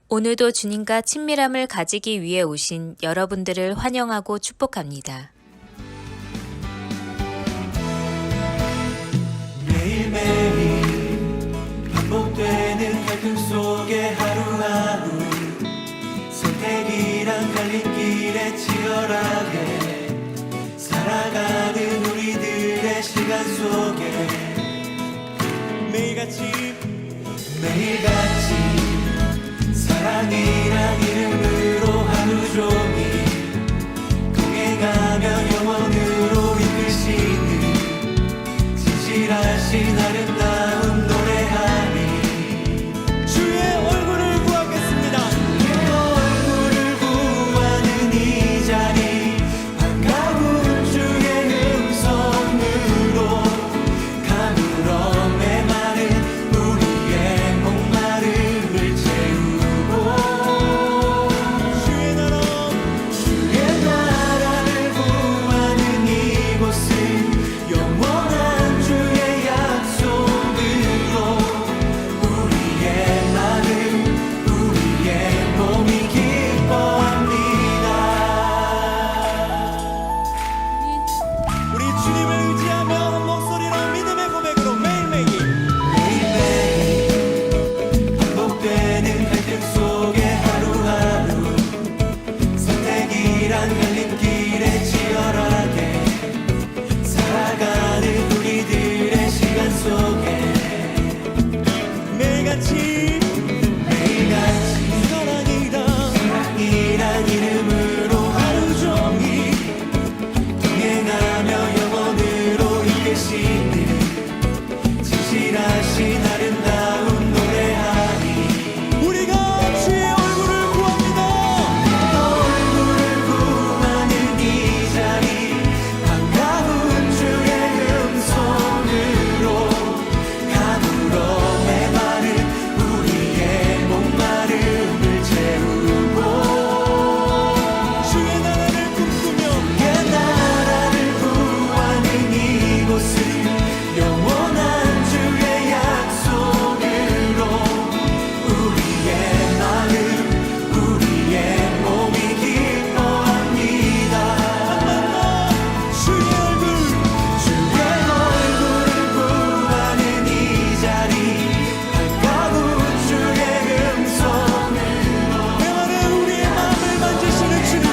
오늘도 주님과 친밀함을 가지기 위해 오신 여러분들을 환영하고 축복합니다. 매일매일 반복되는 갈등 속에 하루하루 선택이란 갈림길에 치열하게 살아가는 우리들의 시간 속에 매일같이 사랑이란 이름으로 하루 종일 동행하며 영원으로 이끄시는 진실하신 아름다운 노래하니 주의 얼굴을 구하겠습니다. 주의 얼굴을 구하는 이 자리 반가운 주의 음성으로 가물어 메마른 우리의 목마름을 채우고 주의 나라를 구하는 이곳은 영원한 주의 약속으로 우리의 마음 우리의 몸이 기뻐합니다. 우리 주님을 의지하며 한 목소리로 믿음의 고백으로 매일매일 반복되는 갈등 속에 하루하루 선택이란 갈림길에 치열하게 살아가는 우리들의 시간 속에 매일같이 사랑이란 이름으로 하루 종일 동행하며 영원으로 이끄시는 진실하신 아름다운 노래하니 우리가 주의 얼굴을 구합니다. 얼굴을 구하는 이 자리 반가운 주의 음성으로 가물어 메마른 우리의 목마름을 채우고 주의 나라를 꿈꾸며 주의 나라를 구하는 이곳은 영원한 주의 약속으로 우리의 마음 우리의 몸이 기뻐합니다. 주의 얼굴을 구하는 이 자리 반가운 주의 음성으로 메마른 우리의 마음을 만지시는 주님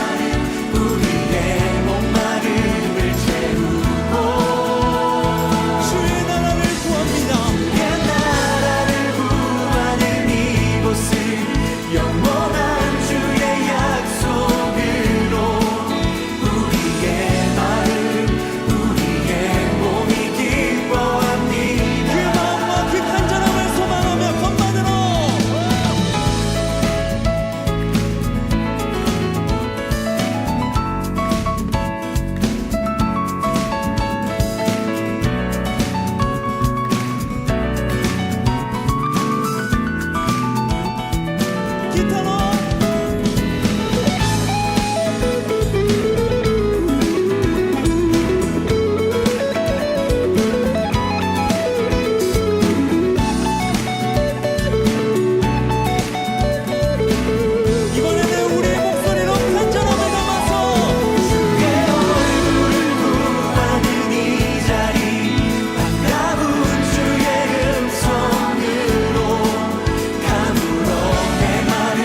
우리의 목마름을 채우고 주의 나라를 구합니다. 주의 나라를 구하는 이곳은 영원한 주의 약속으로 우리의 마음 우리의 몸이 기뻐합니다. 그 마음과 그 간절함을 소망하며 건반으로 기타로 이번에는 우리의 목소리로 간절함을 담아서 주의 얼굴을 구하는 이 자리 반가운 주의 음성으로 가물어 메마른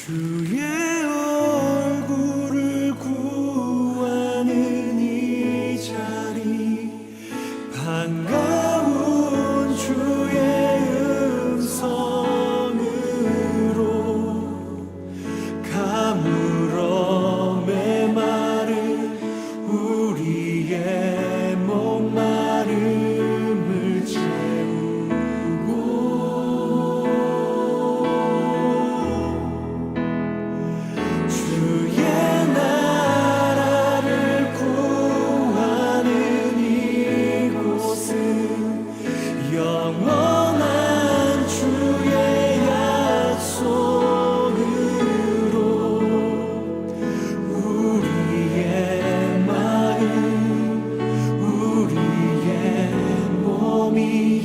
주의 얼굴을 구하는 이 자리 반가운 주의 음성으로 가물어 메마른 우리의 목마름을 주의 나라를 구하는 이곳은 영원한 주의 약속으로 우리의 마음 우리의 몸이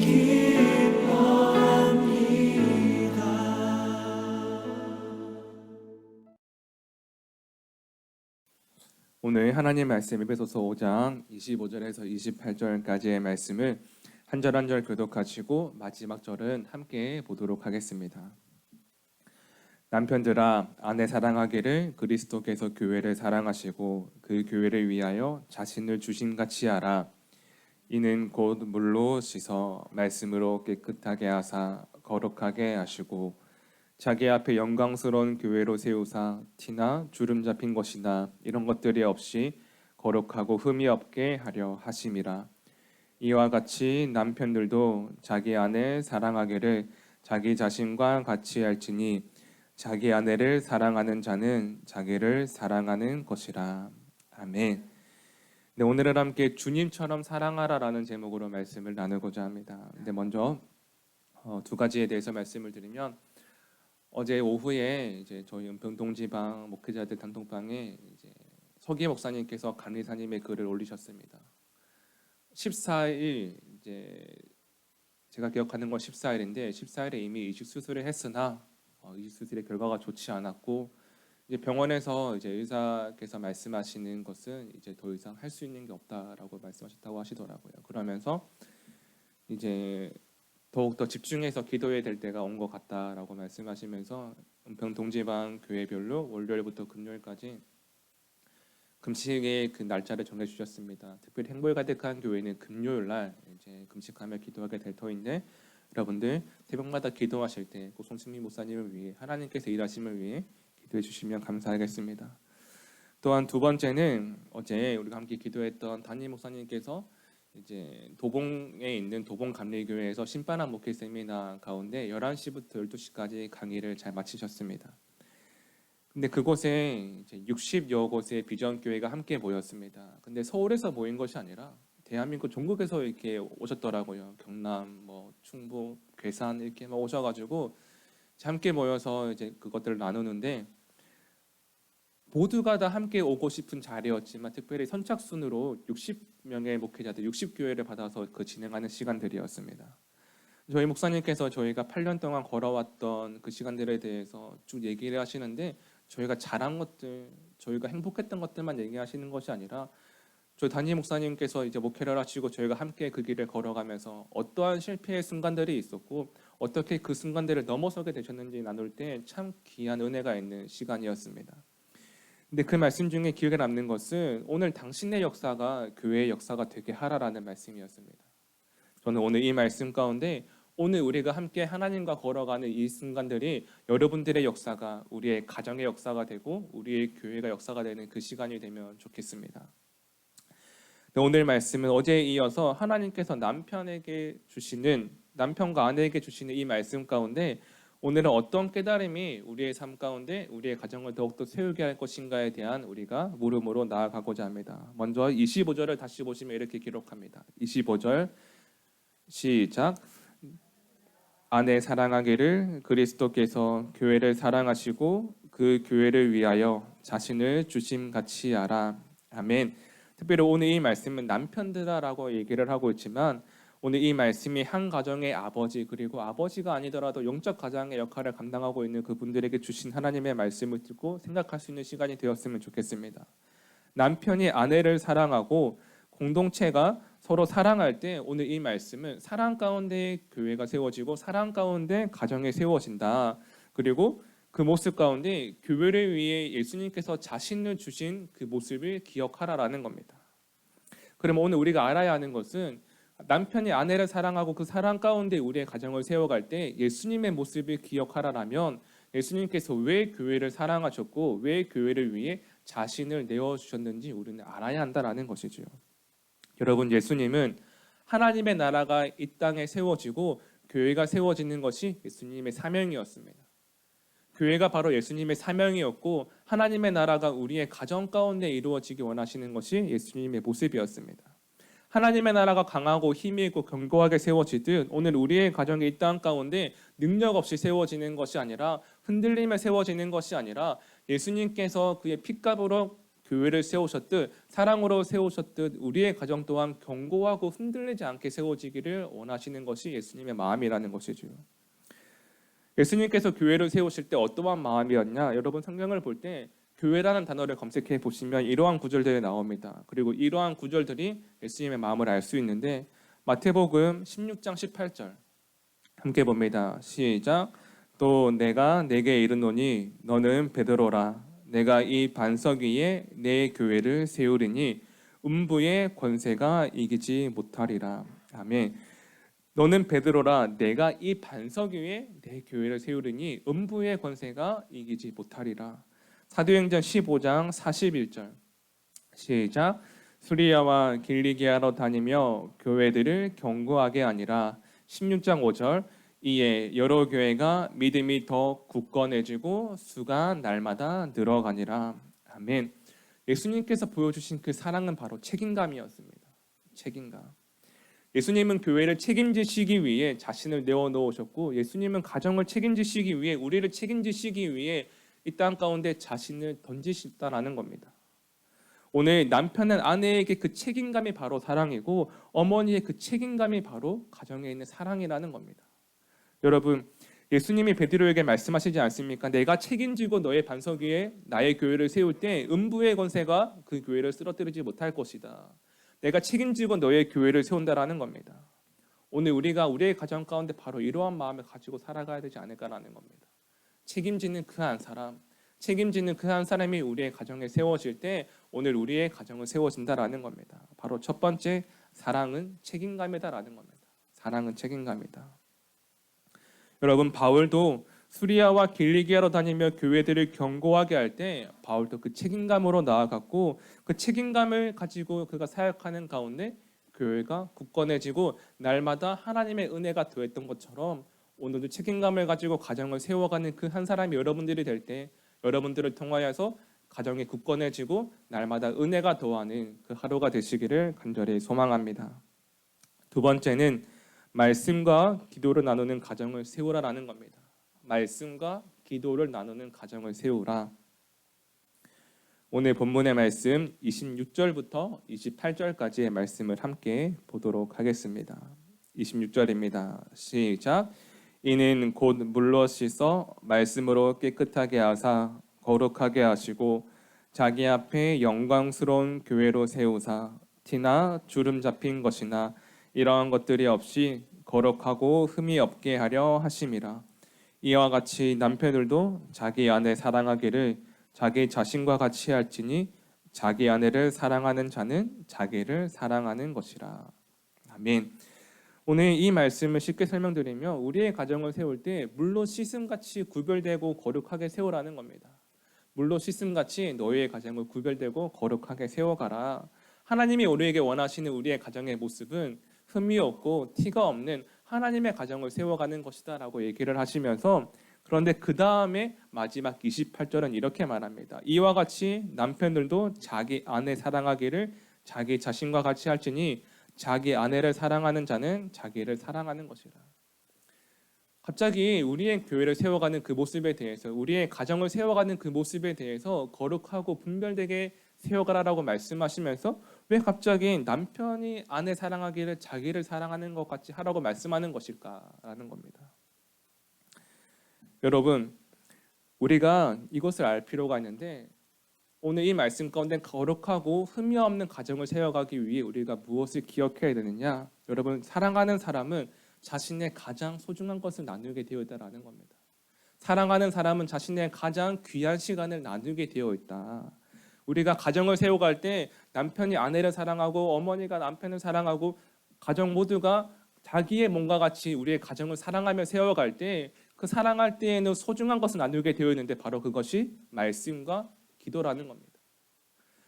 기뻐합니다. 오늘 하나님 말씀 에베소서 5장 25절에서 28절까지의 말씀을 한 절 한 절 교독하시고 마지막 절은 함께 보도록 하겠습니다. 남편들아 아내 사랑하기를 그리스도께서 교회를 사랑하시고 그 교회를 위하여 자신을 주심같이 하라. 이는 곧 물로 씻어 말씀으로 깨끗하게 하사 거룩하게 하시고 자기 앞에 영광스러운 교회로 세우사 티나 주름 잡힌 것이나 이런 것들이 없이 거룩하고 흠이 없게 하려 하심이라. 이와 같이 남편들도 자기 아내 사랑하기를 자기 자신과 같이 할지니 자기 아내를 사랑하는 자는 자기를 사랑하는 것이라. 아멘. 네, 오늘은 함께 주님처럼 사랑하라라는 제목으로 말씀을 나누고자 합니다. 근데 먼저 두 가지에 대해서 말씀을 드리면 어제 오후에 이제 저희 은평동지방 목회자들 단톡방에 이제 서기 목사님께서 감리사님의 글을 올리셨습니다. 14일 이제 제가 기억하는 건 14일인데 14일에 이미 이식 수술을 했으나 이식 수술의 결과가 좋지 않았고 이제 병원에서 이제 의사께서 말씀하시는 것은 이제 더 이상 할 수 있는 게 없다라고 말씀하셨다고 하시더라고요. 그러면서 이제 더욱더 집중해서 기도해야 될 때가 온 것 같다라고 말씀하시면서 은평 동지방 교회별로 월요일부터 금요일까지 금식의 그 날짜를 정해주셨습니다. 특별히 행복이 가득한 교회는 금요일 날 이제 금식하며 기도하게 될 터인데 여러분들 새벽마다 기도하실 때 꼭 송승민 목사님을 위해 하나님께서 일하심을 위해 기도해 주시면 감사하겠습니다. 또한 두 번째는 어제 우리가 함께 기도했던 담임 목사님께서 이제 도봉에 있는 도봉감리교회에서 신바람 목회 세미나 가운데 11시부터 12시까지 강의를 잘 마치셨습니다. 근데 그곳에 이제 60여 곳의 비전교회가 함께 모였습니다. 근데 서울에서 모인 것이 아니라 대한민국 전국에서 이렇게 오셨더라고요. 경남, 충북, 괴산 이렇게 오셔가지고 함께 모여서 이제 그것들을 나누는데 모두가 다 함께 오고 싶은 자리였지만 특별히 선착순으로 60명의 목회자들 60교회를 받아서 그 진행하는 시간들이었습니다. 저희 목사님께서 저희가 8년 동안 걸어왔던 그 시간들에 대해서 쭉 얘기를 하시는데 저희가 잘한 것들, 저희가 행복했던 것들만 얘기하시는 것이 아니라 저희 담임 목사님께서 이제 목회를 하시고 저희가 함께 그 길을 걸어가면서 어떠한 실패의 순간들이 있었고 어떻게 그 순간들을 넘어서게 되셨는지 나눌 때 참 귀한 은혜가 있는 시간이었습니다. 근데 그 말씀 중에 기억에 남는 것은 오늘 당신의 역사가 교회의 역사가 되게 하라라는 말씀이었습니다. 저는 오늘 이 말씀 가운데 오늘 우리가 함께 하나님과 걸어가는 이 순간들이 여러분들의 역사가 우리의 가정의 역사가 되고 우리의 교회가 역사가 되는 그 시간이 되면 좋겠습니다. 오늘 말씀은 어제에 이어서 하나님께서 남편과 아내에게 주시는 이 말씀 가운데 오늘은 어떤 깨달음이 우리의 삶 가운데 우리의 가정을 더욱더 세우게 할 것인가에 대한 우리가 물음으로 나아가고자 합니다. 먼저 25절을 다시 보시면 이렇게 기록합니다. 25절 시작. 아내 사랑하기를 그리스도께서 교회를 사랑하시고 그 교회를 위하여 자신을 주심같이 하라. 아멘. 특별히 오늘 이 말씀은 남편들아라고 얘기를 하고 있지만 오늘 이 말씀이 한 가정의 아버지 그리고 아버지가 아니더라도 영적 가장의 역할을 감당하고 있는 그분들에게 주신 하나님의 말씀을 듣고 생각할 수 있는 시간이 되었으면 좋겠습니다. 남편이 아내를 사랑하고 공동체가 서로 사랑할 때 오늘 이 말씀은 사랑 가운데 교회가 세워지고 사랑 가운데 가정이 세워진다. 그리고 그 모습 가운데 교회를 위해 예수님께서 자신을 주신 그 모습을 기억하라라는 겁니다. 그러면 오늘 우리가 알아야 하는 것은 남편이 아내를 사랑하고 그 사랑 가운데 우리의 가정을 세워갈 때 예수님의 모습을 기억하라라면 예수님께서 왜 교회를 사랑하셨고 왜 교회를 위해 자신을 내어주셨는지 우리는 알아야 한다는 것이죠. 여러분, 예수님은 하나님의 나라가 이 땅에 세워지고 교회가 세워지는 것이 예수님의 사명이었습니다. 교회가 바로 예수님의 사명이었고 하나님의 나라가 우리의 가정 가운데 이루어지기 원하시는 것이 예수님의 모습이었습니다. 하나님의 나라가 강하고 힘이 있고 견고하게 세워지듯 오늘 우리의 가정이 이 땅 가운데 능력 없이 세워지는 것이 아니라 흔들리며 세워지는 것이 아니라 예수님께서 그의 핏값으로 교회를 세우셨듯 사랑으로 세우셨듯 우리의 가정 또한 견고하고 흔들리지 않게 세워지기를 원하시는 것이 예수님의 마음이라는 것이죠. 예수님께서 교회를 세우실 때 어떠한 마음이었냐? 여러분, 성경을 볼 때 교회라는 단어를 검색해 보시면 이러한 구절들이 나옵니다. 그리고 이러한 구절들이 예수님의 마음을 알 수 있는데 마태복음 16장 18절 함께 봅니다. 시작. 또 내가 내게 이르노니 너는 베드로라. 내가 이 반석 위에 내 교회를 세우리니 음부의 권세가 이기지 못하리라. 아멘. 너는 베드로라. 내가 이 반석 위에 내 교회를 세우리니 음부의 권세가 이기지 못하리라. 사도행전 15장 41절 시작. 수리아와 길리기아로 다니며 교회들을 견고하게 하니라. 16장 5절 이에 여러 교회가 믿음이 더 굳건해지고 수가 날마다 늘어가니라. 아멘. 예수님께서 보여주신 그 사랑은 바로 책임감이었습니다. 책임감. 예수님은 교회를 책임지시기 위해 자신을 내어놓으셨고 예수님은 가정을 책임지시기 위해 우리를 책임지시기 위해 이 땅 가운데 자신을 던지셨다라는 겁니다. 오늘 남편은 아내에게 그 책임감이 바로 사랑이고 어머니의 그 책임감이 바로 가정에 있는 사랑이라는 겁니다. 여러분, 예수님이 베드로에게 말씀하시지 않습니까? 내가 책임지고 너의 반석 위에 나의 교회를 세울 때 음부의 권세가 그 교회를 쓰러뜨리지 못할 것이다. 내가 책임지고 너의 교회를 세운다라는 겁니다. 오늘 우리가 우리의 가정 가운데 바로 이러한 마음을 가지고 살아가야 되지 않을까라는 겁니다. 책임지는 그 한 사람, 책임지는 그 한 사람이 우리의 가정에 세워질 때 오늘 우리의 가정은 세워진다라는 겁니다. 바로 첫 번째, 사랑은 책임감이다라는 겁니다. 사랑은 책임감이다. 여러분, 바울도 수리아와 길리기아로 다니며 교회들을 견고하게 할 때 바울도 그 책임감으로 나아갔고 그 책임감을 가지고 그가 사역하는 가운데 교회가 굳건해지고 날마다 하나님의 은혜가 더했던 것처럼 오늘도 책임감을 가지고 가정을 세워가는 그 한 사람이 여러분들이 될 때 여러분들을 통하여서 가정이 굳건해지고 날마다 은혜가 더하는 그 하루가 되시기를 간절히 소망합니다. 두 번째는 말씀과 기도를 나누는 가정을 세우라라는 겁니다. 말씀과 기도를 나누는 가정을 세우라. 오늘 본문의 말씀 26절부터 28절까지의 말씀을 함께 보도록 하겠습니다. 26절입니다. 시작. 이는 곧 물로 씻어 말씀으로 깨끗하게 하사 거룩하게 하시고 자기 앞에 영광스러운 교회로 세우사 티나 주름 잡힌 것이나 이러한 것들이 없이 거룩하고 흠이 없게 하려 하심이라. 이와 같이 남편들도 자기 아내 사랑하기를 자기 자신과 같이 할지니 자기 아내를 사랑하는 자는 자기를 사랑하는 것이라. 아멘. 오늘 이 말씀을 쉽게 설명드리면 우리의 가정을 세울 때 물로 씻음같이 구별되고 거룩하게 세우라는 겁니다. 물로 씻음같이 너희의 가정을 구별되고 거룩하게 세워가라. 하나님이 우리에게 원하시는 우리의 가정의 모습은 흠이 없고 티가 없는 하나님의 가정을 세워가는 것이다 라고 얘기를 하시면서 그런데 그 다음에 마지막 28절은 이렇게 말합니다. 이와 같이 남편들도 자기 아내 사랑하기를 자기 자신과 같이 할지니 자기 아내를 사랑하는 자는 자기를 사랑하는 것이라. 갑자기 우리의 교회를 세워가는 그 모습에 대해서 우리의 가정을 세워가는 그 모습에 대해서 거룩하고 분별되게 세워가라라고 말씀하시면서 왜 갑자기 남편이 아내 사랑하기를 자기를 사랑하는 것 같이 하라고 말씀하는 것일까라는 겁니다. 여러분, 우리가 이것을 알 필요가 있는데 오늘 이 말씀 가운데 거룩하고 흠이 없는 가정을 세워가기 위해 우리가 무엇을 기억해야 되느냐? 여러분, 사랑하는 사람은 자신의 가장 소중한 것을 나누게 되어 있다는 겁니다. 사랑하는 사람은 자신의 가장 귀한 시간을 나누게 되어 있다. 우리가 가정을 세워갈 때 남편이 아내를 사랑하고 어머니가 남편을 사랑하고 가정 모두가 자기의 몸과 같이 우리의 가정을 사랑하며 세워갈 때 그 사랑할 때에는 소중한 것을 나누게 되어 있는데 바로 그것이 말씀과 기도라는 겁니다.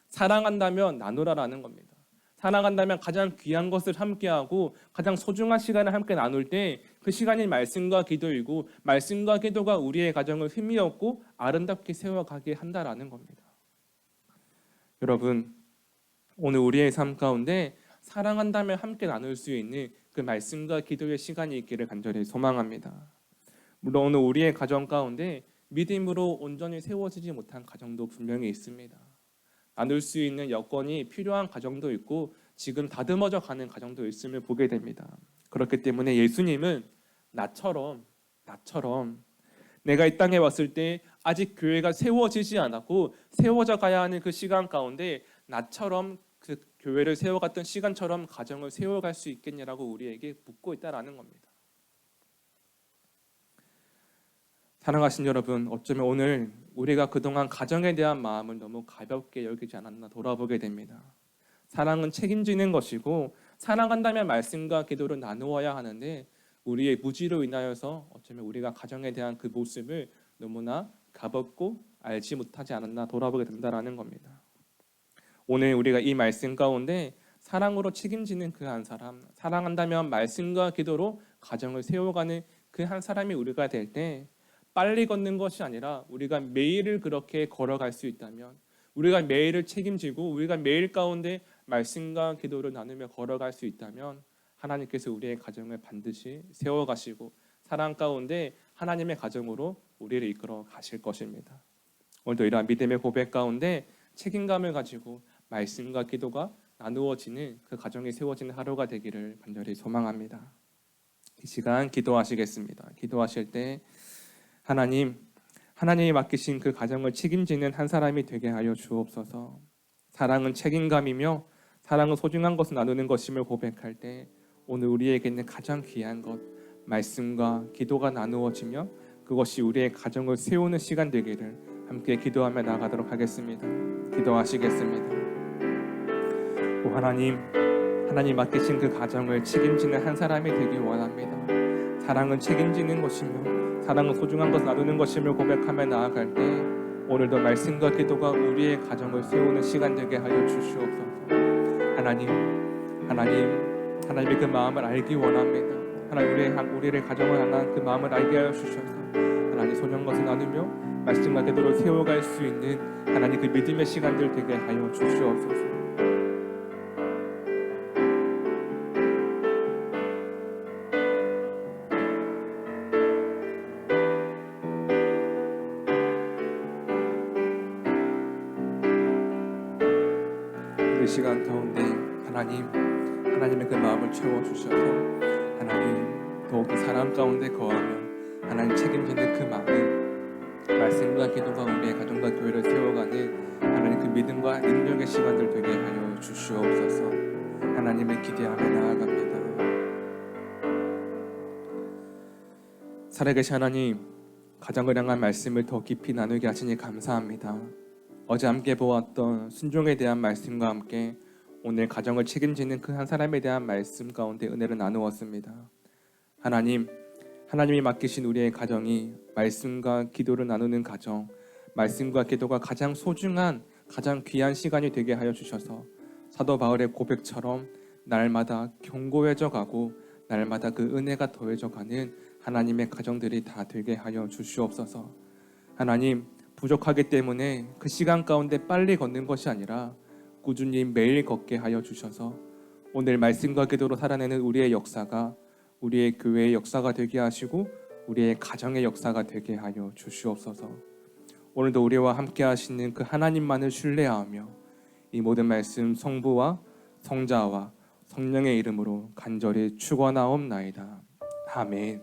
사랑한다면 나누라라는 겁니다. 사랑한다면 가장 귀한 것을 함께하고 가장 소중한 시간을 함께 나눌 때 그 시간이 말씀과 기도이고 말씀과 기도가 우리의 가정을 힘이 없고 아름답게 세워가게 한다라는 겁니다. 여러분, 오늘 우리의 삶 가운데 사랑한다면 함께 나눌 수 있는 그 말씀과 기도의 시간이 있기를 간절히 소망합니다. 물론 오늘 우리의 가정 가운데 믿음으로 온전히 세워지지 못한 가정도 분명히 있습니다. 나눌 수 있는 여건이 필요한 가정도 있고 지금 다듬어져 가는 가정도 있음을 보게 됩니다. 그렇기 때문에 예수님은 나처럼 내가 이 땅에 왔을 때 아직 교회가 세워지지 않았고 세워져 가야 하는 그 시간 가운데 나처럼 그 교회를 세워갔던 시간처럼 가정을 세워갈 수 있겠냐라고 우리에게 묻고 있다라는 겁니다. 사랑하신 여러분, 어쩌면 오늘 우리가 그동안 가정에 대한 마음을 너무 가볍게 여기지 않았나 돌아보게 됩니다. 사랑은 책임지는 것이고 사랑한다면 말씀과 기도를 나누어야 하는데 우리의 무지로 인하여서 어쩌면 우리가 가정에 대한 그 모습을 너무나 가볍고 알지 못하지 않았나 돌아보게 된다라는 겁니다. 오늘 우리가 이 말씀 가운데 사랑으로 책임지는 그 한 사람, 사랑한다면 말씀과 기도로 가정을 세워가는 그 한 사람이 우리가 될 때 빨리 걷는 것이 아니라 우리가 매일을 그렇게 걸어갈 수 있다면, 우리가 매일을 책임지고 우리가 매일 가운데 말씀과 기도를 나누며 걸어갈 수 있다면 하나님께서 우리의 가정을 반드시 세워가시고 사랑 가운데 하나님의 가정으로 우리를 이끌어 가실 것입니다. 오늘도 이러한 믿음의 고백 가운데 책임감을 가지고 말씀과 기도가 나누어지는 그 가정이 세워지는 하루가 되기를 간절히 소망합니다. 이 시간 기도하시겠습니다. 기도하실 때 하나님이 맡기신 그 가정을 책임지는 한 사람이 되게 하여 주옵소서. 사랑은 책임감이며 사랑은 소중한 것을 나누는 것임을 고백할 때 오늘 우리에게는 가장 귀한 것, 말씀과 기도가 나누어지며 그것이 우리의 가정을 세우는 시간 되기를 함께 기도하며 나아가도록 하겠습니다. 기도하시겠습니다. 오 하나님 맡기신 그 가정을 책임지는 한 사람이 되길 원합니다. 사랑은 책임지는 것이며 사랑은 소중한 것을 나누는 것임을 고백하며 나아갈 때 오늘도 말씀과 기도가 우리의 가정을 세우는 시간 되게 하여 주시옵소서. 하나님의 그 마음을 알기 원합니다. 하나님 우리의 가정을 향한 그 마음을 알게 하여 주셔서 하나님 소중한 것을 나누며 말씀과 기도를 세워갈 수 있는 하나님 그 믿음의 시간들 되게 하여 주시옵소서. 이 시간 가운데 하나님의 그 마음을 채워주셔서 하나님 더욱더 사랑 가운데 거하며 하나님 책임지는 그 마음, 말씀과 기도가 우리의 가정과 교회를 세워가는 하나님 그 믿음과 능력의 시간들 되게 하여 주시옵소서. 하나님을 기대하며 나아갑니다. 살아계신 하나님, 가정을 향한 말씀을 더 깊이 나누게 하시니 감사합니다. 어제 함께 보았던 순종에 대한 말씀과 함께 오늘 가정을 책임지는 그 한 사람에 대한 말씀 가운데 은혜를 나누었습니다. 하나님이 맡기신 우리의 가정이 말씀과 기도를 나누는 가정, 말씀과 기도가 가장 소중한, 가장 귀한 시간이 되게 하여 주셔서 사도 바울의 고백처럼 날마다 견고해져 가고 날마다 그 은혜가 더해져 가는 하나님의 가정들이 다 되게 하여 주시옵소서. 하나님, 부족하기 때문에 그 시간 가운데 빨리 걷는 것이 아니라 꾸준히 매일 걷게 하여 주셔서 오늘 말씀과 기도로 살아내는 우리의 역사가 우리의 교회의 역사가 되게 하시고 우리의 가정의 역사가 되게 하여 주시옵소서. 오늘도 우리와 함께 하시는 그 하나님만을 신뢰하며 이 모든 말씀 성부와 성자와 성령의 이름으로 간절히 축원하옵나이다. 아멘.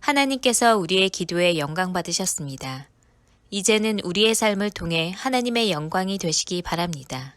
하나님께서 우리의 기도에 영광 받으셨습니다. 이제는 우리의 삶을 통해 하나님의 영광이 되시기 바랍니다.